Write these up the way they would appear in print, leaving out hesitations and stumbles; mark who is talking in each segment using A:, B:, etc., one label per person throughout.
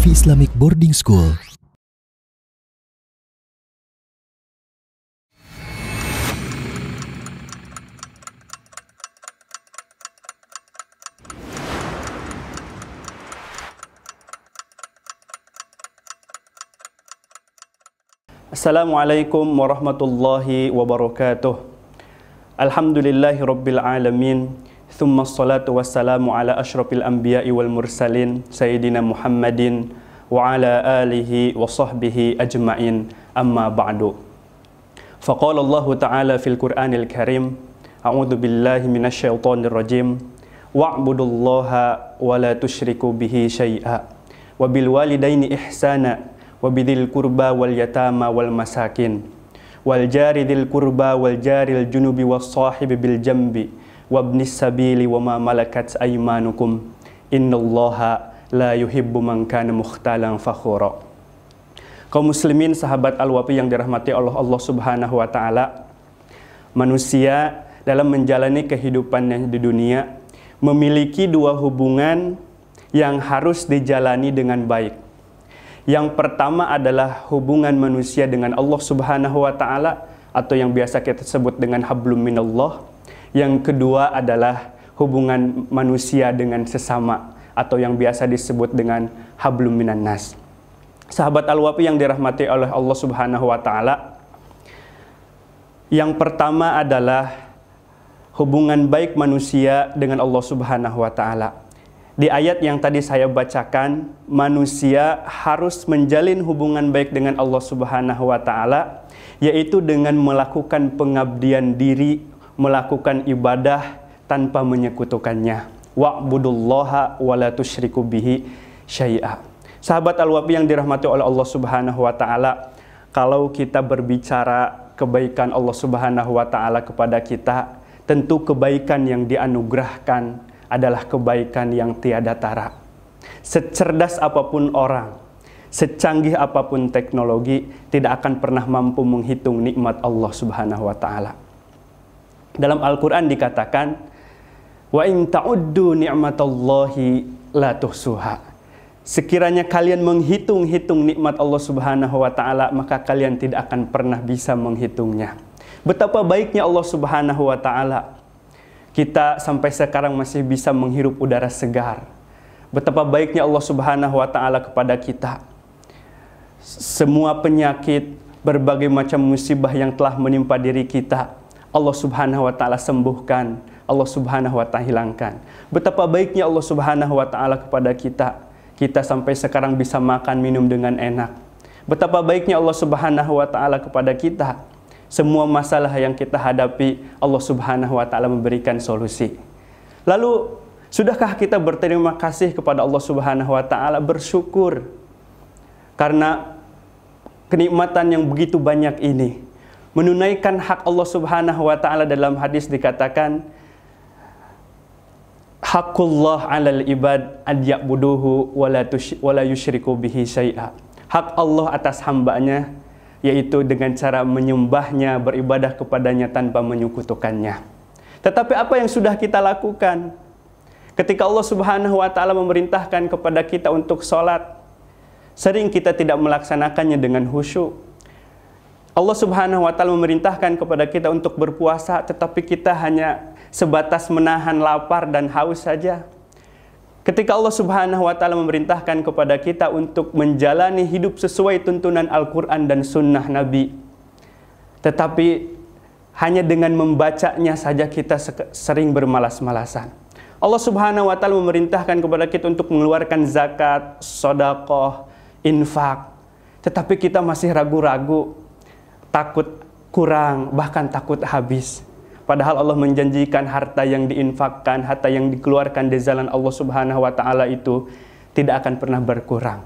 A: Al-Wafi Islamic Boarding School.
B: Assalamualaikum warahmatullahi wabarakatuh. Alhamdulillahi rabbil alamin. Thumma assalatu wassalamu ala ashrafil anbiya'i wal mursalin Sayyidina Muhammadin wa ala alihi wa sahbihi ajma'in, amma ba'du. Faqala Allah ta'ala fil Qur'anil Karim, a'udzu billahi minasyaitonir rajim, wa'budullaha wa la tusyriku bihi syai'a wa bil walidaini ihsana wa bidhil qurba wal yatama wal masakin wal jari dzil qurba wal jaril junubi was sahibi bil jambi wabnis sabili wa ma malakat aymanukum innallaha la yuhibbu man kana mukhtalan fakhura. Kaum muslimin, sahabat Al-Wafi yang dirahmati Allah Subhanahu wa taala, manusia dalam menjalani kehidupannya di dunia memiliki dua hubungan yang harus dijalani dengan baik. Yang pertama adalah hubungan manusia dengan Allah Subhanahu wa taala atau yang biasa kita sebut dengan hablum minallah. Yang kedua adalah hubungan manusia dengan sesama atau yang biasa disebut dengan hablum minan nas. Sahabat Al-Wafi yang dirahmati oleh Allah Subhanahu wa taala, yang pertama adalah hubungan baik manusia dengan Allah Subhanahu wa taala. Di ayat yang tadi saya bacakan, manusia harus menjalin hubungan baik dengan Allah Subhanahu wa taala, yaitu dengan melakukan pengabdian diri, melakukan ibadah tanpa menyekutukannya. Wa'budullaha wa la tusyriku bihi syai'a. Sahabat Al-Wafi yang dirahmati oleh Allah Subhanahu wa taala, kalau kita berbicara kebaikan Allah Subhanahu wa taala kepada kita, tentu kebaikan yang dianugerahkan adalah kebaikan yang tiada tara. Secerdas apapun orang, secanggih apapun teknologi, tidak akan pernah mampu menghitung nikmat Allah Subhanahu wa taala. Dalam Al-Quran dikatakan, wa in ta'uddu ni'matallahi la tuhsuha. Sekiranya kalian menghitung-hitung nikmat Allah Subhanahu wa taala, maka kalian tidak akan pernah bisa menghitungnya. Betapa baiknya Allah Subhanahu wa taala. Kita sampai sekarang masih bisa menghirup udara segar. Betapa baiknya Allah Subhanahu wa taala kepada kita. Semua penyakit, berbagai macam musibah yang telah menimpa diri kita, Allah Subhanahu wa taala sembuhkan, Allah Subhanahu wa taala hilangkan. Betapa baiknya Allah Subhanahu wa taala kepada kita. Kita sampai sekarang bisa makan minum dengan enak. Betapa baiknya Allah Subhanahu wa taala kepada kita. Semua masalah yang kita hadapi, Allah Subhanahu wa taala memberikan solusi. Lalu, sudahkah kita berterima kasih kepada Allah Subhanahu wa taala, bersyukur karena kenikmatan yang begitu banyak ini? Menunaikan hak Allah Subhanahu wa taala, dalam hadis dikatakan, haqqullah 'alal ibad an ya'buduhu wa la yusyriku bihi syai'a. Hak Allah atas hambanya yaitu dengan cara menyembahnya, beribadah kepadanya tanpa menyekutukannya. Tetapi apa yang sudah kita lakukan? Ketika Allah Subhanahu wa taala memerintahkan kepada kita untuk sholat, sering kita tidak melaksanakannya dengan khusyuk. Allah Subhanahu wa taala memerintahkan kepada kita untuk berpuasa, tetapi kita hanya sebatas menahan lapar dan haus saja. Ketika Allah Subhanahu wa taala memerintahkan kepada kita untuk menjalani hidup sesuai tuntunan Al-Quran dan sunnah Nabi, tetapi hanya dengan membacanya saja kita sering bermalas-malasan. Allah Subhanahu wa taala memerintahkan kepada kita untuk mengeluarkan zakat, sedekah, infak, tetapi kita masih ragu-ragu, takut kurang, bahkan takut habis. Padahal Allah menjanjikan harta yang diinfakkan, harta yang dikeluarkan di jalan Allah Subhanahu wa taala itu tidak akan pernah berkurang.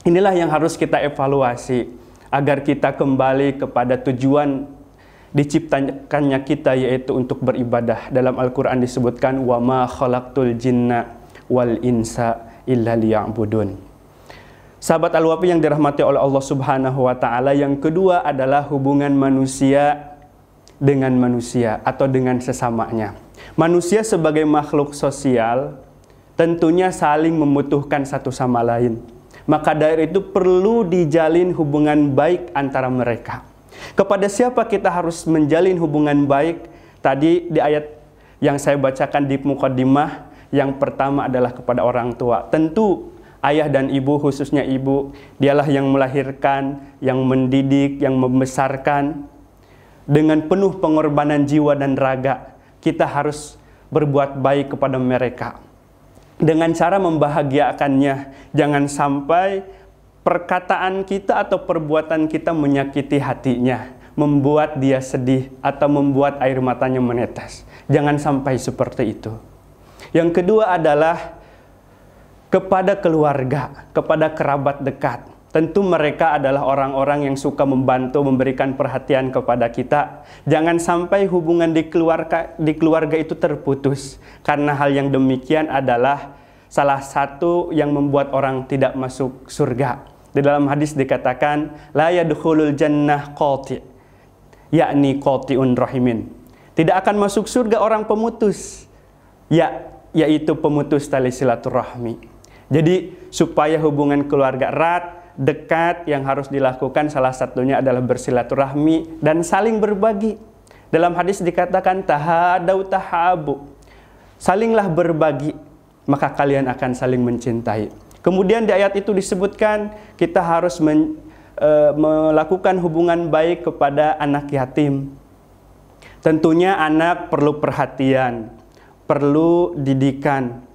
B: Inilah yang harus kita evaluasi agar kita kembali kepada tujuan diciptakannya kita, yaitu untuk beribadah. Dalam Al-Quran disebutkan, wa ma khalaqtul jinna wal insa illa liya'budun. Sahabat Al-Wafi yang dirahmati oleh Allah Subhanahu wa taala, yang kedua adalah hubungan manusia dengan manusia atau dengan sesamanya. Manusia sebagai makhluk sosial tentunya saling membutuhkan satu sama lain. Maka dari itu perlu dijalin hubungan baik antara mereka. Kepada siapa kita harus menjalin hubungan baik? Tadi di ayat yang saya bacakan di muqaddimah, yang pertama adalah kepada orang tua. Tentu ayah dan ibu, khususnya ibu, dialah yang melahirkan, yang mendidik, yang membesarkan. Dengan penuh pengorbanan jiwa dan raga, kita harus berbuat baik kepada mereka. Dengan cara membahagiakannya. Jangan sampai perkataan kita atau perbuatan kita menyakiti hatinya, membuat dia sedih atau membuat air matanya menetes. Jangan sampai seperti itu. Yang kedua adalah kepada keluarga, kepada kerabat dekat. Tentu mereka adalah orang-orang yang suka membantu, memberikan perhatian kepada kita. Jangan sampai hubungan di keluarga itu terputus. Karena hal yang demikian adalah salah satu yang membuat orang tidak masuk surga. Di dalam hadis dikatakan, la yadkhulul jannah qati', yakni qati'un rahimin. Tidak akan masuk surga orang pemutus, yaitu pemutus tali silaturahmi. Jadi supaya hubungan keluarga erat, dekat, yang harus dilakukan salah satunya adalah bersilaturahmi dan saling berbagi. Dalam hadis dikatakan tahadau tahabu, salinglah berbagi, maka kalian akan saling mencintai. Kemudian di ayat itu disebutkan kita harus melakukan hubungan baik kepada anak yatim. Tentunya anak perlu perhatian, perlu didikan,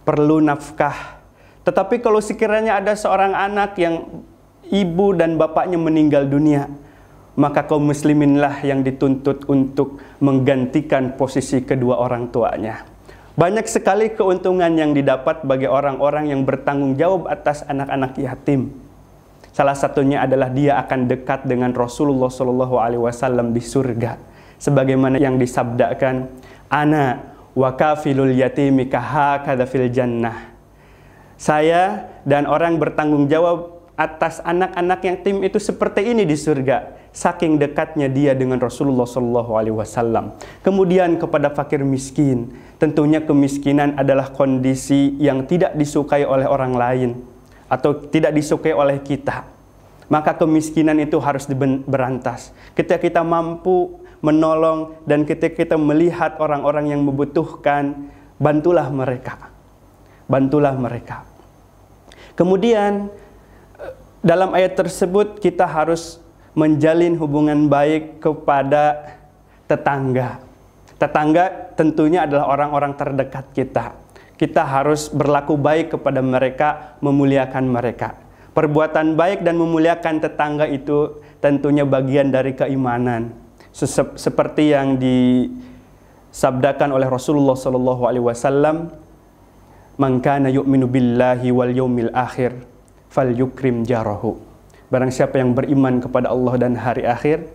B: perlu nafkah. Tetapi kalau sekiranya ada seorang anak yang ibu dan bapaknya meninggal dunia, maka kaum musliminlah yang dituntut untuk menggantikan posisi kedua orang tuanya. Banyak sekali keuntungan yang didapat bagi orang-orang yang bertanggung jawab atas anak-anak yatim. Salah satunya adalah dia akan dekat dengan Rasulullah SAW di surga. Sebagaimana yang disabdakan, ana wa kafilul yatimi kahakadha fil jannah. Saya dan orang bertanggung jawab atas anak-anak yatim itu seperti ini di surga. Saking dekatnya dia dengan Rasulullah SAW. Kemudian kepada fakir miskin. Tentunya kemiskinan adalah kondisi yang tidak disukai oleh orang lain atau tidak disukai oleh kita. Maka kemiskinan itu harus diberantas. Ketika kita mampu menolong dan ketika kita melihat orang-orang yang membutuhkan, bantulah mereka. Bantulah mereka. Kemudian dalam ayat tersebut kita harus menjalin hubungan baik kepada tetangga. Tetangga tentunya adalah orang-orang terdekat kita. Kita harus berlaku baik kepada mereka, memuliakan mereka. Perbuatan baik dan memuliakan tetangga itu tentunya bagian dari keimanan. Seperti yang disabdakan oleh Rasulullah SAW, "Man kana yu'minu billahi wal yaumil akhir falyukrim jarahu." Barang siapa yang beriman kepada Allah dan hari akhir,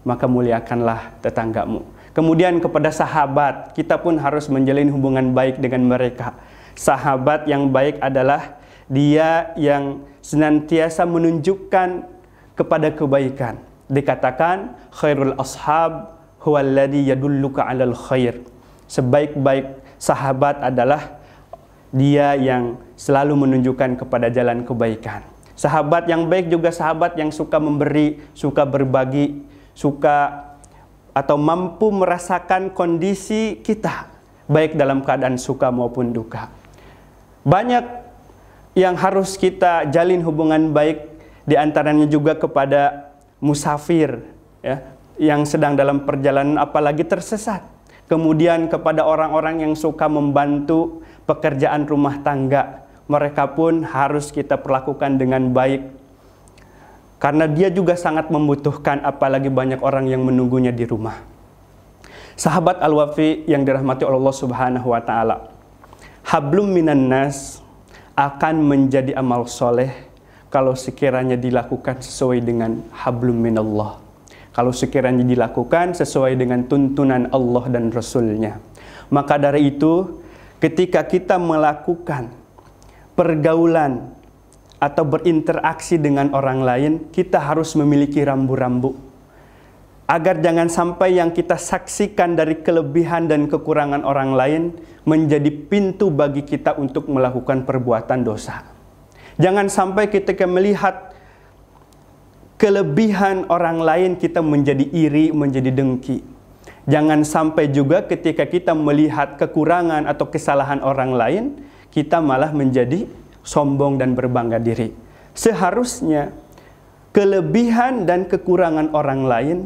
B: maka muliakanlah tetanggamu. Kemudian kepada sahabat, kita pun harus menjalin hubungan baik dengan mereka. Sahabat yang baik adalah dia yang senantiasa menunjukkan kepada kebaikan. Dikatakan khairul ashab huwallazi yadulluka 'alal khair. Sebaik-baik sahabat adalah dia yang selalu menunjukkan kepada jalan kebaikan. Sahabat yang baik juga sahabat yang suka memberi, suka berbagi, suka atau mampu merasakan kondisi kita, baik dalam keadaan suka maupun duka. Banyak yang harus kita jalin hubungan baik, diantaranya juga kepada musafir, ya, yang sedang dalam perjalanan apalagi tersesat. Kemudian kepada orang-orang yang suka membantu pekerjaan rumah tangga, mereka pun harus kita perlakukan dengan baik. Karena dia juga sangat membutuhkan, apalagi banyak orang yang menunggunya di rumah. Sahabat Al-Wafi yang dirahmati Allah Subhanahu wa Ta'ala, hablum minan nas akan menjadi amal soleh kalau sekiranya dilakukan sesuai dengan hablum minallah. Kalau sekiranya dilakukan sesuai dengan tuntunan Allah dan Rasul-Nya. Maka dari itu, ketika kita melakukan pergaulan atau berinteraksi dengan orang lain, kita harus memiliki rambu-rambu. Agar jangan sampai yang kita saksikan dari kelebihan dan kekurangan orang lain menjadi pintu bagi kita untuk melakukan perbuatan dosa. Jangan sampai ketika melihat kelebihan orang lain kita menjadi iri, menjadi dengki. Jangan sampai juga ketika kita melihat kekurangan atau kesalahan orang lain, kita malah menjadi sombong dan berbangga diri. Seharusnya kelebihan dan kekurangan orang lain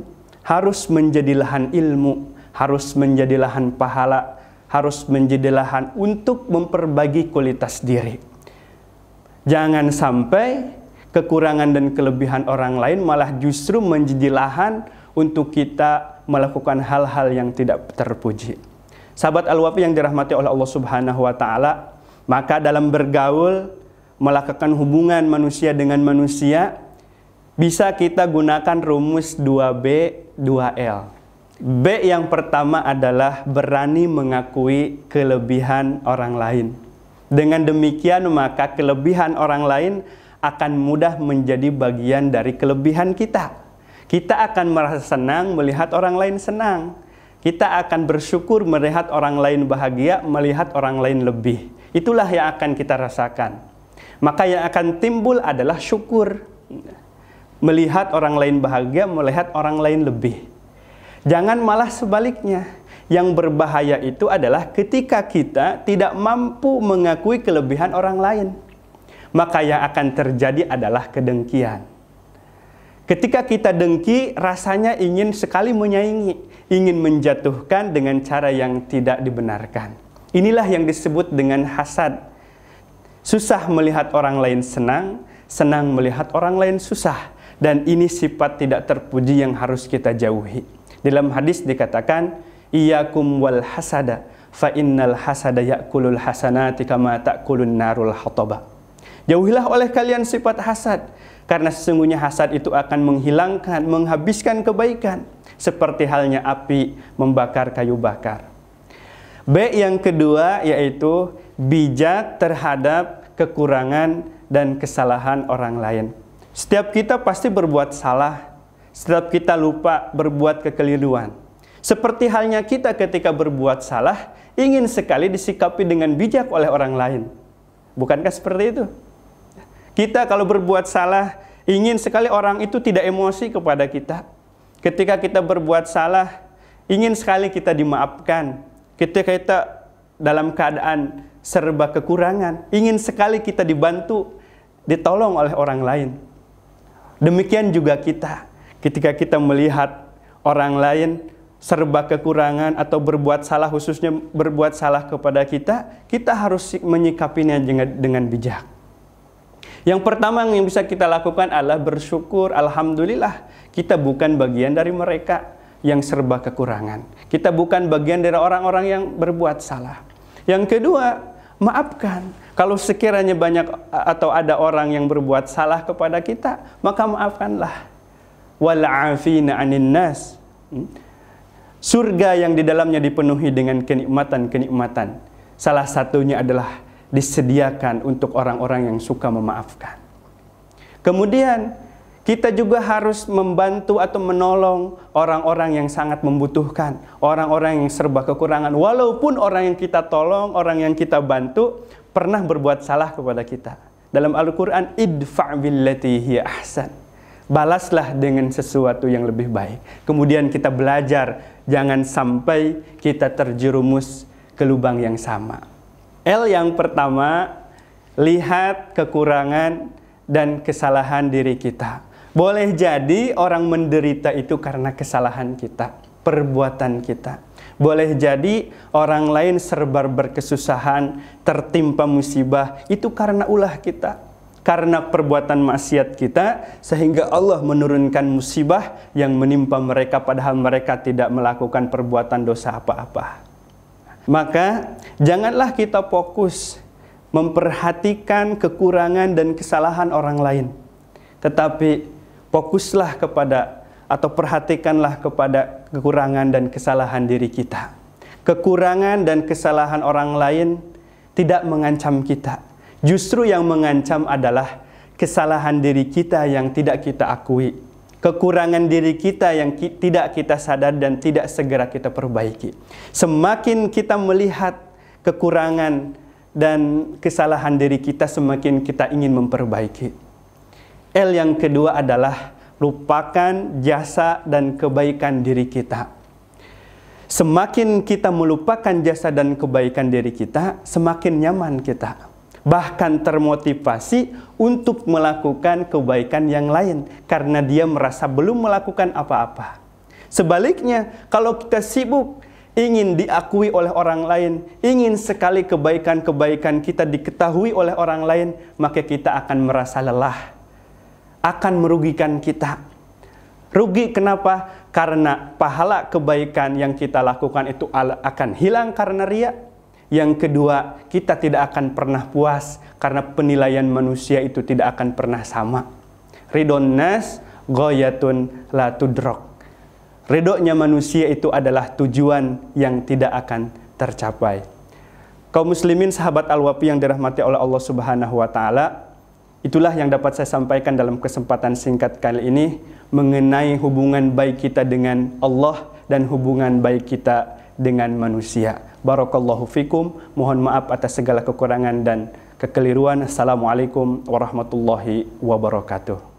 B: harus menjadi lahan ilmu, harus menjadi lahan pahala, harus menjadi lahan untuk memperbagi kualitas diri. Jangan sampai kekurangan dan kelebihan orang lain malah justru menjadi lahan untuk kita melakukan hal-hal yang tidak terpuji. Sahabat Al-Wafi yang dirahmati oleh Allah Subhanahu wa taala, maka dalam bergaul, melakukan hubungan manusia dengan manusia, bisa kita gunakan rumus 2B, 2L. B yang pertama adalah berani mengakui kelebihan orang lain. Dengan demikian maka kelebihan orang lain akan mudah menjadi bagian dari kelebihan kita. Kita akan merasa senang melihat orang lain senang. Kita akan bersyukur melihat orang lain bahagia, melihat orang lain lebih. Itulah yang akan kita rasakan. Maka yang akan timbul adalah syukur. Melihat orang lain bahagia, melihat orang lain lebih. Jangan malah sebaliknya. Yang berbahaya itu adalah ketika kita tidak mampu mengakui kelebihan orang lain. Maka yang akan terjadi adalah kedengkian. Ketika kita dengki, rasanya ingin sekali menyaingi, ingin menjatuhkan dengan cara yang tidak dibenarkan. Inilah yang disebut dengan hasad. Susah melihat orang lain senang, senang melihat orang lain susah. Dan ini sifat tidak terpuji yang harus kita jauhi. Dalam hadis dikatakan, Iyakum wal hasada, fa innal hasada ya'kulul hasanati kama ta'kulun narul hataba. Jauhilah oleh kalian sifat hasad, karena sesungguhnya hasad itu akan menghilangkan, menghabiskan kebaikan, seperti halnya api membakar kayu bakar. B yang kedua yaitu bijak terhadap kekurangan dan kesalahan orang lain. Setiap kita pasti berbuat salah, setiap kita lupa berbuat kekeliruan. Seperti halnya kita ketika berbuat salah, ingin sekali disikapi dengan bijak oleh orang lain. Bukankah seperti itu? Kita kalau berbuat salah, ingin sekali orang itu tidak emosi kepada kita. Ketika kita berbuat salah, ingin sekali kita dimaafkan. Ketika kita dalam keadaan serba kekurangan, ingin sekali kita dibantu, ditolong oleh orang lain. Demikian juga kita, ketika kita melihat orang lain serba kekurangan atau berbuat salah, khususnya berbuat salah kepada kita, kita harus menyikapinya dengan bijak. Yang pertama yang bisa kita lakukan adalah bersyukur, alhamdulillah kita bukan bagian dari mereka yang serba kekurangan. Kita bukan bagian dari orang-orang yang berbuat salah. Yang kedua, maafkan. Kalau sekiranya banyak atau ada orang yang berbuat salah kepada kita, maka maafkanlah. Wal 'afina 'anil nas. Surga yang di dalamnya dipenuhi dengan kenikmatan-kenikmatan. Salah satunya adalah disediakan untuk orang-orang yang suka memaafkan. Kemudian kita juga harus membantu atau menolong orang-orang yang sangat membutuhkan, orang-orang yang serba kekurangan. Walaupun orang yang kita tolong, orang yang kita bantu pernah berbuat salah kepada kita. Dalam Al-Quran, idfa' billati hiya ahsan. Balaslah dengan sesuatu yang lebih baik. Kemudian kita belajar, jangan sampai kita terjerumus ke lubang yang sama. L yang pertama, lihat kekurangan dan kesalahan diri kita. Boleh jadi orang menderita itu karena kesalahan kita, perbuatan kita. Boleh jadi orang lain serba berkesusahan, tertimpa musibah, itu karena ulah kita. Karena perbuatan maksiat kita, sehingga Allah menurunkan musibah yang menimpa mereka padahal mereka tidak melakukan perbuatan dosa apa-apa. Maka janganlah kita fokus memperhatikan kekurangan dan kesalahan orang lain. Tetapi fokuslah kepada atau perhatikanlah kepada kekurangan dan kesalahan diri kita. Kekurangan dan kesalahan orang lain tidak mengancam kita. Justru yang mengancam adalah kesalahan diri kita yang tidak kita akui. Kekurangan diri kita yang tidak kita sadar dan tidak segera kita perbaiki. Semakin kita melihat kekurangan dan kesalahan diri kita semakin kita ingin memperbaiki. L yang kedua adalah lupakan jasa dan kebaikan diri kita. Semakin kita melupakan jasa dan kebaikan diri kita, semakin nyaman kita. Bahkan termotivasi untuk melakukan kebaikan yang lain karena dia merasa belum melakukan apa-apa. Sebaliknya, kalau kita sibuk ingin diakui oleh orang lain, ingin sekali kebaikan-kebaikan kita diketahui oleh orang lain, maka kita akan merasa lelah, akan merugikan kita. Rugi kenapa? Karena pahala kebaikan yang kita lakukan itu akan hilang karena riya. Yang kedua, kita tidak akan pernah puas karena penilaian manusia itu tidak akan pernah sama. Ridon nas ghayatun la tudrok. Ridhonya manusia itu adalah tujuan yang tidak akan tercapai. Kaum muslimin sahabat Al-Wafi yang dirahmati oleh Allah Subhanahu wa taala, itulah yang dapat saya sampaikan dalam kesempatan singkat kali ini mengenai hubungan baik kita dengan Allah dan hubungan baik kita dengan manusia. Barakallahu fikum. Mohon maaf atas segala kekurangan dan kekeliruan. Assalamualaikum warahmatullahi wabarakatuh.